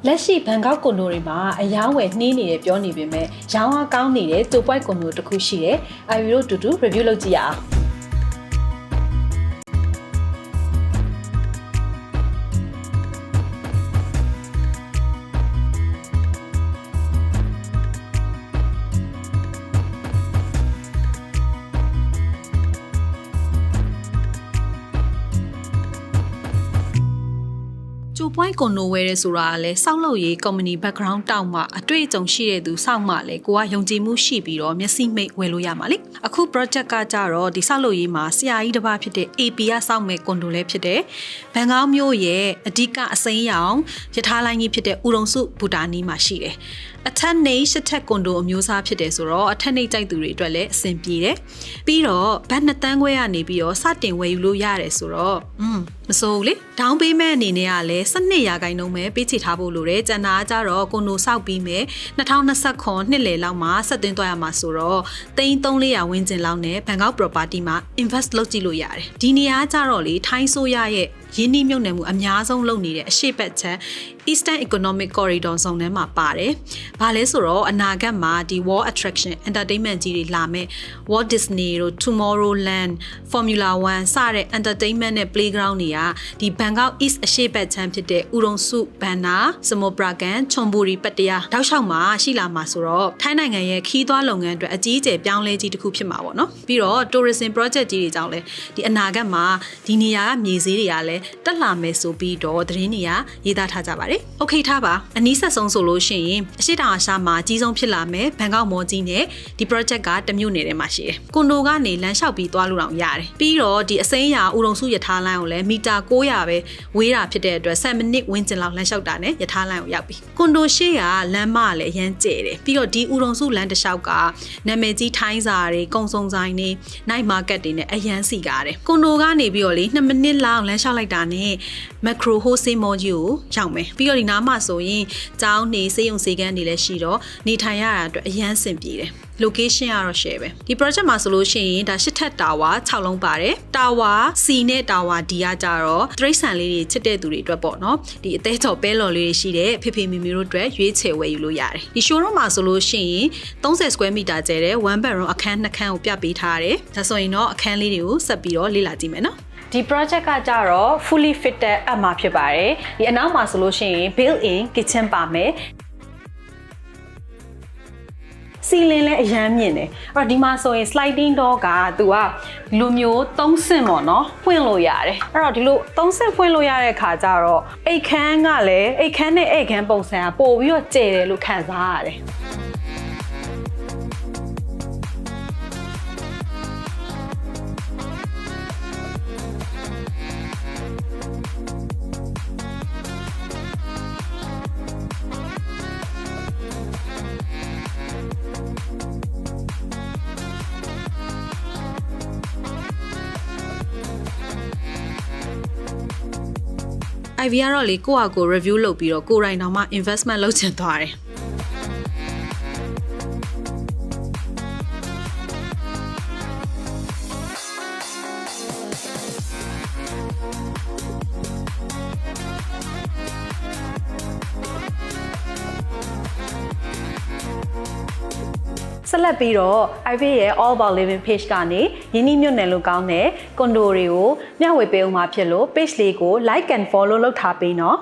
လက်ရှိဘန်ကောက်ကွန်ဒိုတွေမှာအယောင်းဝယ်နှီးနေတယ်ပြောနေပေမဲ့ရောင်းအားကောင်းနေတဲ့2 point ကွန်ဒိုတစ်ခုရှိတယ်။ IVY တို့တူတူ review လုပ်ကြည့်ရအောင်။2 point ကွန်ဒိုဝယ်ရဲဆိုတာကလည်းစောက်လုပ်ရေး company background တောက်မှအတွေ့အကြုံရှိတဲ့သူစောက်မှလည်းကိုကယုံကြည်မှုရှိပြီးတော့မျက်စိမိတ်ဝယ်လို့ရမှာလေအခု project ကကြတော့ဒီစောက်လုပ်ရေးမှာဆရာကြီးတစ်ပါးဖြစ်တဲ့ AP ကစောက်မဲ့ကွန်ဒိုလည်းဖြစ်တဲ့ဘန်ကောက်မြို့ရဲ့အဓိကအစိမ်းရောင်ရထားလိုင်းကြီးဖြစ်တဲ့ဥရုံစုဘူတာနီမှာရှိတယ်အထက်နေရှစ်ထက်ကွန်ဒိုအမျိုးအစားဖြစ်တယ်ဆိုတော့အထက်နေကြိုက်သူတွေအတွက်လည်းအဆင်ပြေတယ်ပြီးတော့ဘတ်2 တန်းခွဲကနေပြီးတော့စတင်ဝယ်ယူလို့ရတယ်ဆိုတော့မစိုးဘူးလေဒေါင်းပေးမဲ့အနေနဲ့ကလည်း12%ပဲပေးချေထားဖို့လိုတယ်ကျန်တာကကြတော့ကွန်ဒိုဆောက်ပြီးမဲ့2029နှစ်လယ်လောက်မှာဆက်သွင်းသွားရမှာဆိုတော့300-400ဝန်းကျင်လောက်နဲ့ဘန်ကောက် property မှာ invest လုပ်ကြည့်လို့ရတယ်ဒီနေရာကကြတော့လေထိုင်းဆိုရရဲ့ရင်းနှီးမြှုပ်နှံမှုအများဆုံးလုပ်နေတဲ့အရှေ့ဘက်ခြမ်း Eastern Economic Corridor ဇုန်ထဲမှာပါတယ်။ဘာလဲဆိုတော့အနာဂတ်မှာဒီ World Attraction Entertainment ကြီးတွေလာမဲ့ Walt Disney တို့ Tomorrowland, Formula 1 စတဲ့ entertainment နဲ့ playground တွေကဒီ Bangkok East အရှေ့ဘက်ခြမ်းဖြစ်တဲ့ဥရုံစုဘန်နာစမိုပရာကန်ချွန်ဘူရီပတ္တရာတောက်လျှောက်မှာရှိလာမှာဆိုတော့ထိုင်းနိုင်ငံရဲ့ခီးသွွားလုပ်ငန်းအတွက်အကြီးအကျယ်ပြောင်းလဲကြီးတစ်ခုဖြစ်မှာပေါ့နော်။ပြီးတော့ tourism project ကြီးတွေကြောင့်လဲဒီအနာဂတ်မှာဒီနေရာကမြေဈေးတွေကလည်းတက်လာမယ်ဆိုပြီးတော့သတင်းတွေကရေးသားထားကြပါတယ်။ Okay ထားပါအနည်းဆက်ဆုံးဆိုလို့ရှိရင်အရှိတောင်အာရှမှာအကြီးဆုံးဖြစ်လာမယ်ဘန်ကောက်မော်ကြီးနဲ့ဒီ project ကတမြို့နယ်ထဲမှာရှိတယ်။ကွန်ဒိုကနေလမ်းလျှောက်ပြီးသွားလို့တောင်ရတယ်။ပြီးတော့ဒီအစိမ်းရာဥရုံစုရထားလိုင်းကိုလည်းမီတာ900ပဲဝေးတာဖြစ်တဲ့အတွက်7မိနစ်ဝန်းကျင်လောက်လမ်းလျှောက်တာနဲ့ရထားလိုင်းကိုရောက်ပြီ။ကွန်ဒိုရှေ့ကလမ်းမကလည်းအရန်ကျဲတယ်။ပြီးတော့ဒီဥရုံစုလမ်းတစ်လျှောက်ကနာမည်ကြီးထိုင်းစာတွေကုန်စုံဆိုင်တွေ night market တွေနဲ့အရန်စီကားတယ်။ကွန်ဒိုကနေပြီးတော့လေ2မိနစ်လောက်လမ်းလျှောက်လိုက်တာနဲ့macro wholesale mall ကြီးကိုရောက်မယ်ပြီးတော့ဒီနားမှာဆိုရင်ကျောင်းနေစေးရုံစေးကန်းတွေလည်းရှိတော့နေထိုင်ရတာအတွက်အရန်ဆင်ပြေတယ် location ကတော့ share ပဲဒီ project မှာဆိုလို့ရှိရင်ဒါ8ထပ်တာဝါ6လုံးပါတယ်တာဝါ C နဲ့တာဝါ D ကကြတော့တရိတ်ဆန်လေးတွေချစ်တဲ့သူတွေအတွက်ပေါ့နော်ဒီအသေးချော်ပဲလော်လေးတွေရှိတဲ့ဖေဖေမီမီတို့အတွက်ရွေးချယ်ဝယ်ယူလို့ရတယ်ဒီ showroom မှာဆိုလို့ရှိရင်30 square meter ကျဲတဲ့1 bedroom အခန်း2ခန်းကိုပြပေးထားရတယ်ဒါဆိုရင်တော့အခန်းလေးတွေကိုဆက်ပြီးတော့လေ့လာကြည့်မယ်နော်ဒီ project ကကြတော့ fully fitted အမှာဖြစ်ပါတယ်ဒီအနောက်မှာဆိုလို့ရှိရင် built in kitchen ပါမယ်စီလင်းလည်းအရန်မြင့်တယ်အဲ့တော့ဒီမှာဆိုရင် sliding door ကသူကလူမျိုး3ဆင့်ပေါ့နော်ဖွင့်လို့ရတယ်အဲ့တော့ဒီလို3ဆင့်ဖွင့်လို့ရတဲ့ခါကျတော့အိတ်ခမ်းကလည်းအိတ်ခမ်းနဲ့အိတ်ခမ်းပုံစံကပို့ပြီးတော့ကျယ်တယ်လို့ခံစားရတယ်IVY ကတော့လေကိုယ့်အကို review လုပ်ပြီးတော့ကိုယ်တိုင်တော့မှ investment လုပ်ချင်သွားတယ်ဆက်လက်ပြီးတော့ IVY ရဲ့ All About Living page ကနေယင်းနှိမ့်မြုပ်နယ်လို့ကောင်းတဲ့ကွန်ဒိုတွေကိုမျှဝေပေးအောင်မှာဖြစ်လို့ page လေးကို like and follow လုပ်ထားပေးနော်